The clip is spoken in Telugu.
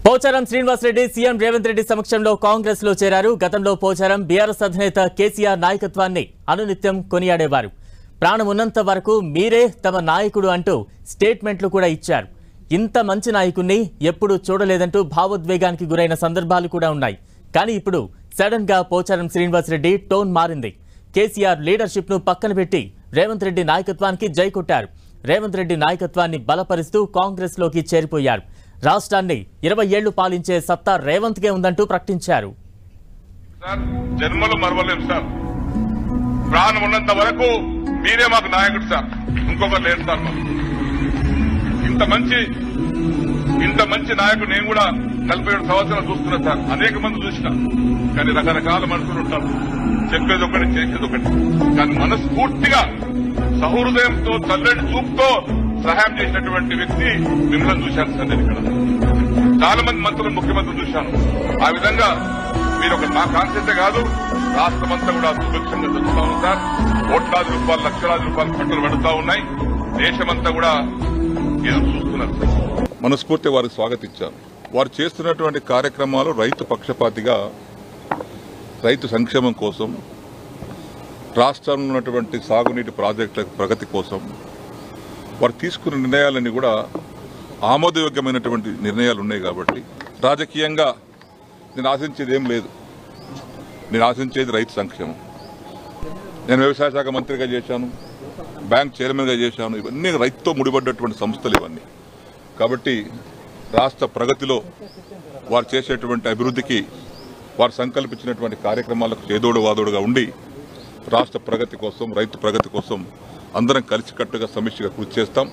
పోచారం శ్రీనివాస్ రెడ్డి సీఎం రేవంత్ రెడ్డి సమక్షంలో కాంగ్రెస్ లో చేరారు. గతంలో పోచారం బీఆర్ఎస్ అధినేత కేసీఆర్ నాయకత్వాన్ని అనునిత్యం కొనియాడేవారు. ప్రాణం ఉన్నంత వరకు మీరే తమ నాయకుడు అంటూ స్టేట్మెంట్లు కూడా ఇచ్చారు. ఇంత మంచి నాయకుణ్ణి ఎప్పుడూ చూడలేదంటూ భావోద్వేగానికి గురైన సందర్భాలు కూడా ఉన్నాయి. కానీ ఇప్పుడు సడన్ గా పోచారం శ్రీనివాస్ రెడ్డి టోన్ మారింది. కేసీఆర్ లీడర్షిప్ ను పక్కన పెట్టి రేవంత్ రెడ్డి నాయకత్వానికి జై కొట్టారు. రేవంత్ రెడ్డి నాయకత్వాన్ని బలపరుస్తూ కాంగ్రెస్ లోకి చేరిపోయారు. రాష్ట్రాన్ని 20 ఏళ్లు పాలించే సత్తా రేవంత్ కే ఉందంటూ ప్రకటించారు. జన్మలు మరవలేం సార్, ప్రాణం ఉన్నంత వరకు మీరే మాకు నాయకుడు సార్, ఇంకొకరు లేరు సార్. ఇంత మంచి నాయకుడు నేను కూడా 47 సంవత్సరాలు చూస్తున్నా సార్. అనేక మంది చూసిన, కానీ రకరకాల మనుషులు ఉంటారు. చెప్పేది ఒకటి, చేసేది ఒకటి. కానీ మనస్ఫూర్తిగా సహృదయంతో చల్లటి చూపుతో సహాయం చేసినటువంటి వ్యక్తి మిమ్మల్ని చూశాను సార్. నేను ఇక్కడ చాలా మంది మంత్రులు, ముఖ్యమంత్రులు చూశాను. ఆ విధంగా మీరు ఒక నా కాన్సెప్టే కాదు, రాష్ట్రమంతా కూడా సుభిక్షంగా జరుగుతూ ఉంది సార్. కోట్లాది రూపాయలు, లక్షలాది రూపాయలు పంటలు పడుతూ ఉన్నాయి. దేశమంతా కూడా ఎదురు చూస్తున్నారు సార్. మనస్ఫూర్తి వారికి స్వాగతించారు. వారు చేస్తున్నటువంటి కార్యక్రమాలు రైతు పక్షపాతిగా, రైతు సంక్షేమం కోసం, రాష్ట్రంలో ఉన్నటువంటి సాగునీటి ప్రాజెక్టుల ప్రగతి కోసం వారు తీసుకున్న నిర్ణయాలన్నీ కూడా ఆమోదయోగ్యమైనటువంటి నిర్ణయాలు ఉన్నాయి. కాబట్టి రాజకీయంగా నేను ఆశించేది ఏం లేదు. నేను ఆశించేది రైతు సంక్షేమం. నేను వ్యవసాయ శాఖ మంత్రిగా చేశాను, బ్యాంక్ చైర్మన్గా చేశాను. ఇవన్నీ రైతుతో ముడిపడ్డటువంటి సంస్థలు ఇవన్నీ. కాబట్టి రాష్ట్ర ప్రగతిలో వారు చేసేటువంటి అభివృద్ధికి, వారు సంకల్పించినటువంటి కార్యక్రమాలకు చేదోడు వాదోడుగా ఉండి రాష్ట్ర ప్రగతి కోసం, రైతు ప్రగతి కోసం అందరం కలిసికట్టుగా సమిష్టిగా కృషి చేస్తాం.